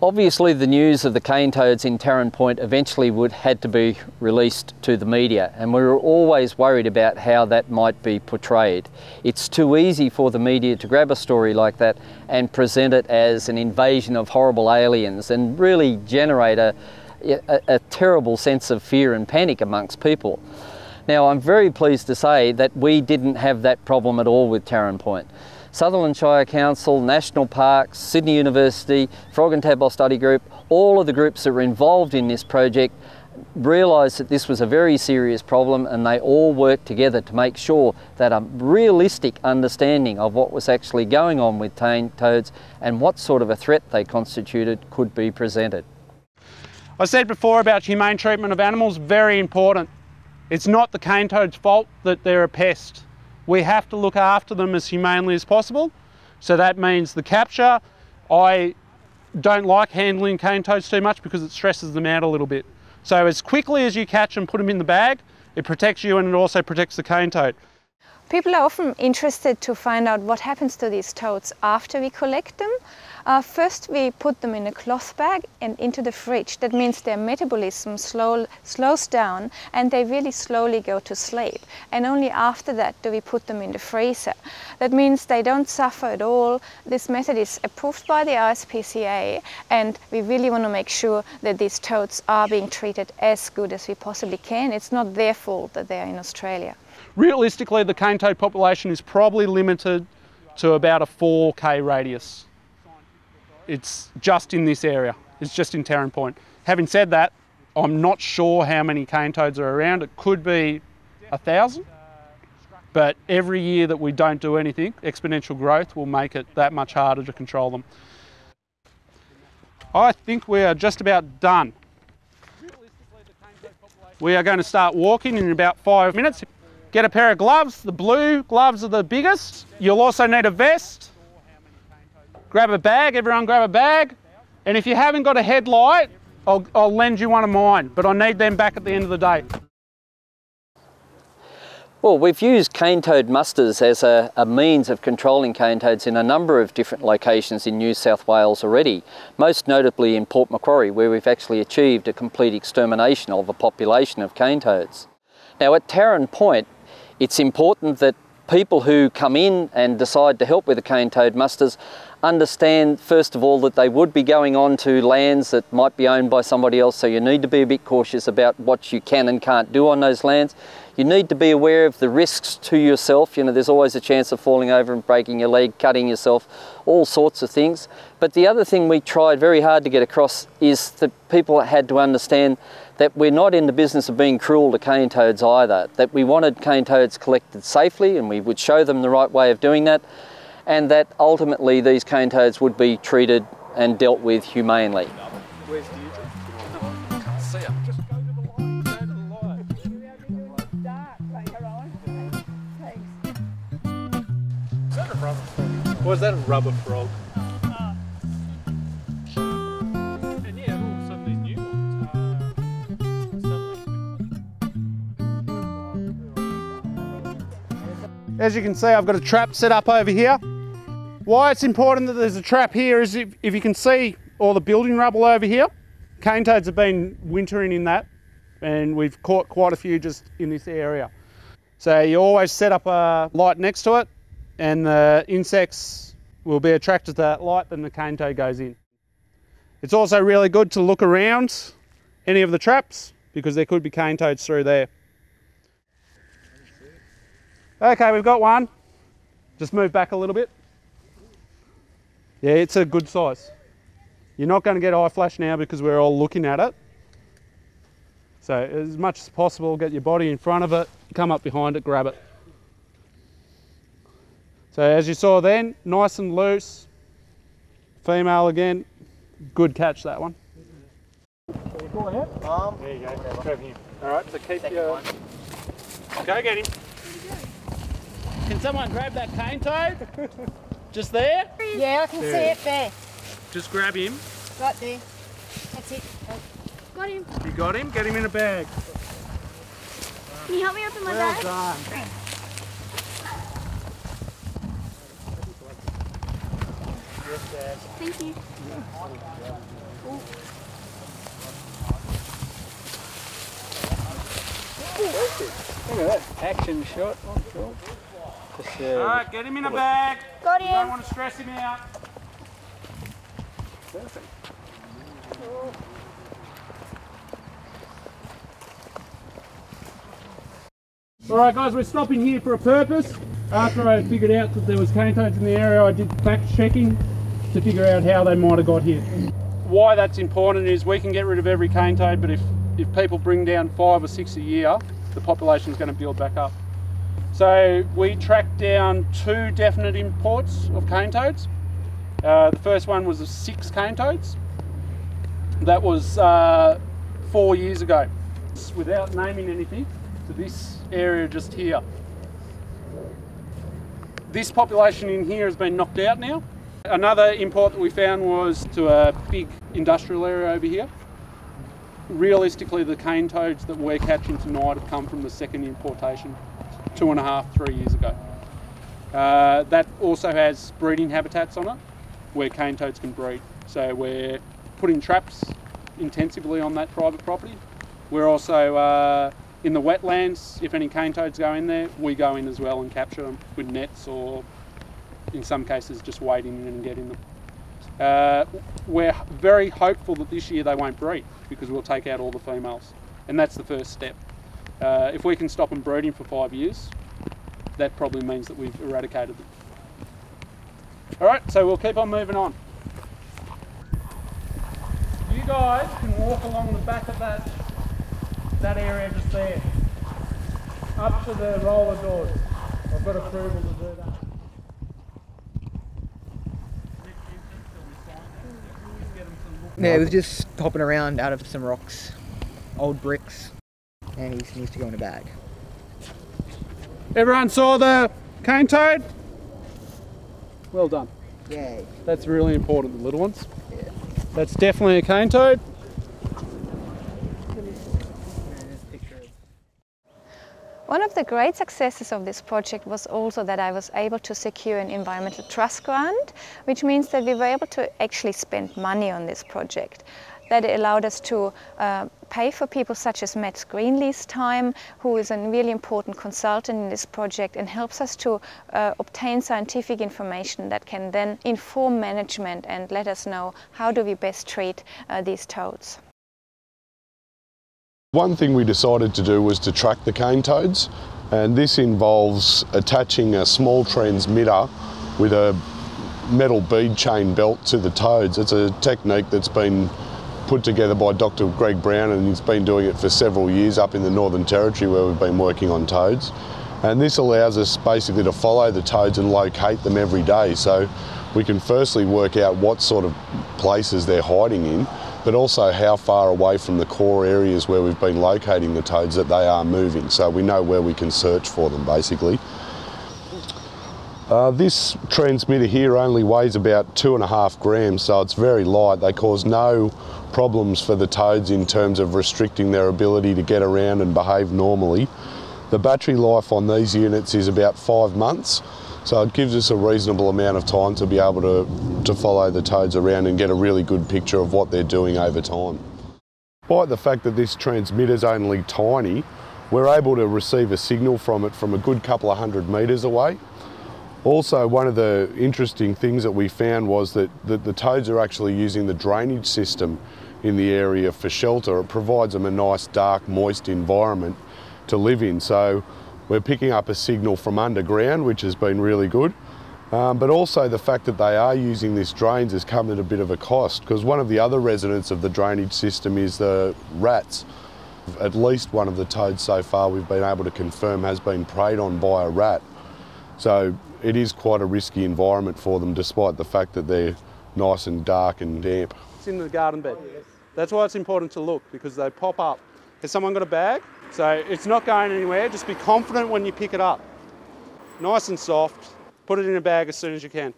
Obviously the news of the cane toads in Taren Point eventually had to be released to the media, and we were always worried about how that might be portrayed. It's too easy for the media to grab a story like that and present it as an invasion of horrible aliens and really generate a terrible sense of fear and panic amongst people. Now, I'm very pleased to say that we didn't have that problem at all with Taren Point. Sutherland Shire Council, National Parks, Sydney University, Frog and Tadpole Study Group, all of the groups that were involved in this project realised that this was a very serious problem, and they all worked together to make sure that a realistic understanding of what was actually going on with cane toads and what sort of a threat they constituted could be presented. I said before about humane treatment of animals, very important. It's not the cane toad's fault that they're a pest. We have to look after them as humanely as possible. So that means the capture. I don't like handling cane toads too much because it stresses them out a little bit. So as quickly as you catch them, put them in the bag, it protects you and it also protects the cane toad. People are often interested to find out what happens to these toads after we collect them. First we put them in a cloth bag and into the fridge. That means their metabolism slows down and they really slowly go to sleep. And only after that do we put them in the freezer. That means they don't suffer at all. This method is approved by the ISPCA, and we really want to make sure that these toads are being treated as good as we possibly can. It's not their fault that they're in Australia. Realistically, the cane toad population is probably limited to about a 4K radius. It's just in this area. It's just in Taren Point. Having said that, I'm not sure how many cane toads are around. It could be 1,000, but every year that we don't do anything, exponential growth will make it that much harder to control them. I think we are just about done. We are going to start walking in about 5 minutes. Get a pair of gloves. The blue gloves are the biggest. You'll also need a vest. Grab a bag, everyone grab a bag. And if you haven't got a headlight, I'll lend you one of mine, but I need them back at the end of the day. Well, we've used cane toad musters as a means of controlling cane toads in a number of different locations in New South Wales already, most notably in Port Macquarie, where we've actually achieved a complete extermination of a population of cane toads. Now at Taren Point, it's important that people who come in and decide to help with the cane toad musters understand, first of all, that they would be going on to lands that might be owned by somebody else, so you need to be a bit cautious about what you can and can't do on those lands. You need to be aware of the risks to yourself. You know, there's always a chance of falling over and breaking your leg, cutting yourself, all sorts of things. But the other thing we tried very hard to get across is that people had to understand that we're not in the business of being cruel to cane toads either, that we wanted cane toads collected safely and we would show them the right way of doing that, and that ultimately these cane toads would be treated and dealt with humanely. Where's Deirdre? Can't see her. Just go to the line. Go to the line. Is that a rubber frog? Or is that a rubber frog? And yeah, all of a sudden these new ones As you can see, I've got a trap set up over here. Why it's important that there's a trap here is if you can see all the building rubble over here, cane toads have been wintering in that, and we've caught quite a few just in this area. So you always set up a light next to it, and the insects will be attracted to that light, then the cane toad goes in. It's also really good to look around any of the traps because there could be cane toads through there. Okay, we've got one. Just move back a little bit. Yeah, it's a good size. You're not going to get eye flash now because we're all looking at it. So as much as possible, get your body in front of it, come up behind it, grab it. So as you saw then, nice and loose. Female again. Good catch, that one. Go ahead. There you go. Grab him. All right, so keep your... Go get him. Can someone grab that cane toad? Just there? Yeah, I can see it there. Just grab him. Right there. That's it. Got him. You got him? Get him in a bag. Can you help me open my Well bag? done. Thank you. Look at that action shot. Oh, cool. Just, Alright, get him in a bag. Got You don't him. want to stress him out. perfect. Alright guys, we're stopping here for a purpose. After I figured out that there was cane toads in the area, I did fact checking to figure out how they might have got here. Why that's important is we can get rid of every cane toad, but if people bring down 5 or 6 a year, the population is going to build back up. So we tracked down 2 definite imports of cane toads. The first one was 6 cane toads. That was 4 years ago. Without naming anything, to this area just here. This population in here has been knocked out now. Another import that we found was to a big industrial area over here. Realistically, the cane toads that we're catching tonight have come from the second importation 2.5, 3 years ago. That also has breeding habitats on it where cane toads can breed. So we're putting traps intensively on that private property. We're also in the wetlands, if any cane toads go in there, we go in as well and capture them with nets, or in some cases just wading in and getting them. We're very hopeful that this year they won't breed because we'll take out all the females, and that's the first step. If we can stop them breeding for 5 years, that probably means that we've eradicated them. Alright, so we'll keep on moving on. You guys can walk along the back of that area just there, up to the roller doors. I've got approval to do that. Yeah, he was just hopping around out of some rocks, old bricks, and he needs to go in a bag. Everyone saw the cane toad? Well done. Yay. That's really important, the little ones. Yeah. That's definitely a cane toad. One of the great successes of this project was also that I was able to secure an environmental trust grant, which means that we were able to actually spend money on this project. That allowed us to pay for people such as Matt Greenlee's time, who is a really important consultant in this project and helps us to obtain scientific information that can then inform management and let us know how do we best treat these toads. One thing we decided to do was to track the cane toads, and this involves attaching a small transmitter with a metal bead chain belt to the toads. It's a technique that's been put together by Dr. Greg Brown, and he's been doing it for several years up in the Northern Territory where we've been working on toads. And this allows us basically to follow the toads and locate them every day. So we can firstly work out what sort of places they're hiding in, but also how far away from the core areas where we've been locating the toads that they are moving, so we know where we can search for them basically. This transmitter here only weighs about 2.5 grams, so it's very light. They cause no problems for the toads in terms of restricting their ability to get around and behave normally. The battery life on these units is about 5 months, so it gives us a reasonable amount of time to be able to follow the toads around and get a really good picture of what they're doing over time. Despite the fact that this transmitter's only tiny, we're able to receive a signal from it from a good couple of 100 metres away. Also, one of the interesting things that we found was that the toads are actually using the drainage system in the area for shelter. It provides them a nice, dark, moist environment to live in. So we're picking up a signal from underground, which has been really good. But also the fact that they are using this drains has come at a bit of a cost, because one of the other residents of the drainage system is the rats. At least one of the toads so far we've been able to confirm has been preyed on by a rat. So it is quite a risky environment for them, despite the fact that they're nice and dark and damp. It's in the garden bed. That's why it's important to look, because they pop up. Has someone got a bag? So it's not going anywhere, just be confident when you pick it up. Nice and soft, put it in a bag as soon as you can.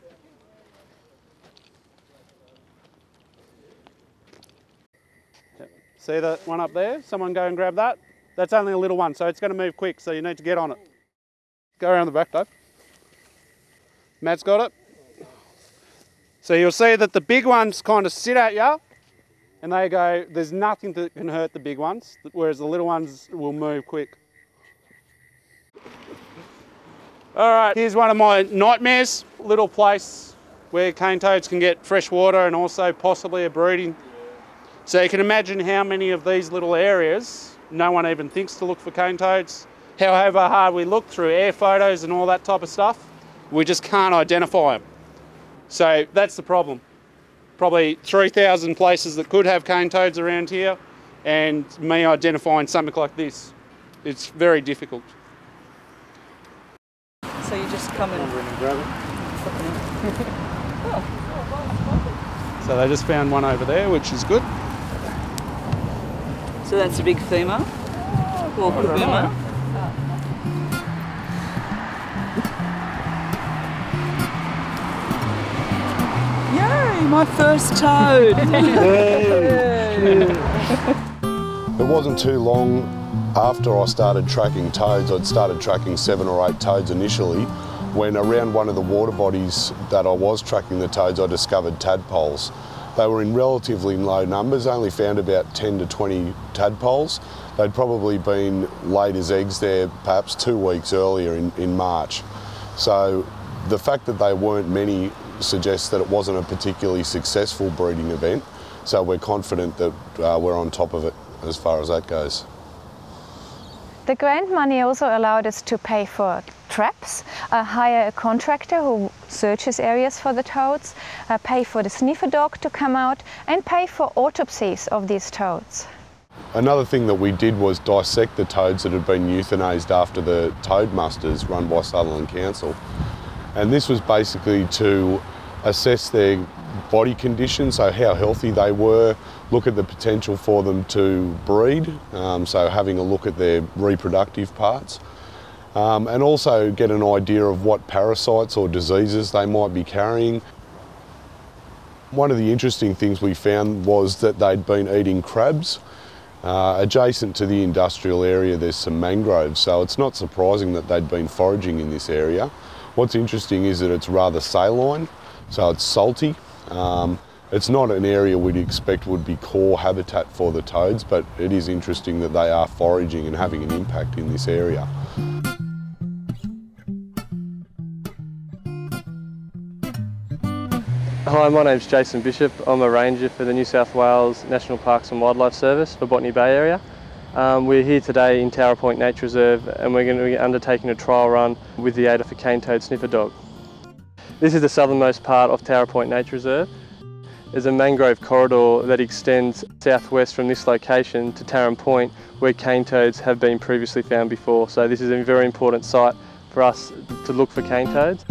Yep. See that one up there? Someone go and grab that. That's only a little one, so it's going to move quick, so you need to get on it. Go around the back, Dave. Matt's got it. So you'll see that the big ones kind of sit at you, and they go, there's nothing that can hurt the big ones, whereas the little ones will move quick. All right, here's one of my nightmares, little place where cane toads can get fresh water and also possibly a breeding. So you can imagine how many of these little areas no one even thinks to look for cane toads. However hard we look through air photos and all that type of stuff, we just can't identify them. So that's the problem. Probably 3,000 places that could have cane toads around here, and me identifying something like this. It's very difficult. So you just come and grab it. So they just found one over there, which is good. So that's a big female or female. Yay, my first toad! It wasn't too long after I started tracking toads. I'd started tracking 7 or 8 toads initially, when around one of the water bodies that I was tracking the toads, I discovered tadpoles. They were in relatively low numbers, only found about 10 to 20 tadpoles. They'd probably been laid as eggs there perhaps 2 weeks earlier in March. So the fact that they weren't many suggests that it wasn't a particularly successful breeding event. So we're confident that we're on top of it as far as that goes. The grant money also allowed us to pay for traps, hire a contractor who searches areas for the toads, pay for the sniffer dog to come out, and pay for autopsies of these toads. Another thing that we did was dissect the toads that had been euthanased after the toad musters run by Sutherland Council. And this was basically to assess their body condition, so how healthy they were, look at the potential for them to breed, so having a look at their reproductive parts, and also get an idea of what parasites or diseases they might be carrying. One of the interesting things we found was that they'd been eating crabs. Adjacent to the industrial area there's some mangroves, so it's not surprising that they'd been foraging in this area. What's interesting is that it's rather saline, so it's salty. It's not an area we'd expect would be core habitat for the toads, but it is interesting that they are foraging and having an impact in this area. Hi, my name's Jason Bishop. I'm a ranger for the New South Wales National Parks and Wildlife Service for Botany Bay area. We're here today in Taren Point Nature Reserve, and we're going to be undertaking a trial run with the aid of a cane toad sniffer dog. This is the southernmost part of Taren Point Nature Reserve. There's a mangrove corridor that extends southwest from this location to Taren Point, where cane toads have been previously found before. So this is a very important site for us to look for cane toads.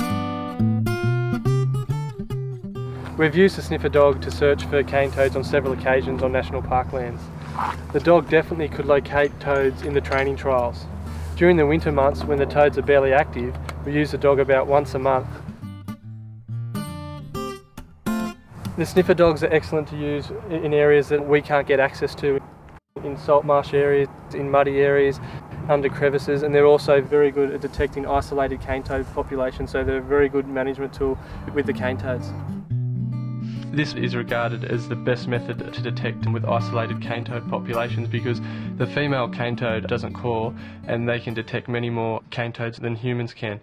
We've used the sniffer dog to search for cane toads on several occasions on national parklands. The dog definitely could locate toads in the training trials. During the winter months, when the toads are barely active, we use the dog about once a month. The sniffer dogs are excellent to use in areas that we can't get access to, in salt marsh areas, in muddy areas, under crevices, and they're also very good at detecting isolated cane toad populations, so they're a very good management tool with the cane toads. This is regarded as the best method to detect with isolated cane toad populations because the female cane toad doesn't call and they can detect many more cane toads than humans can.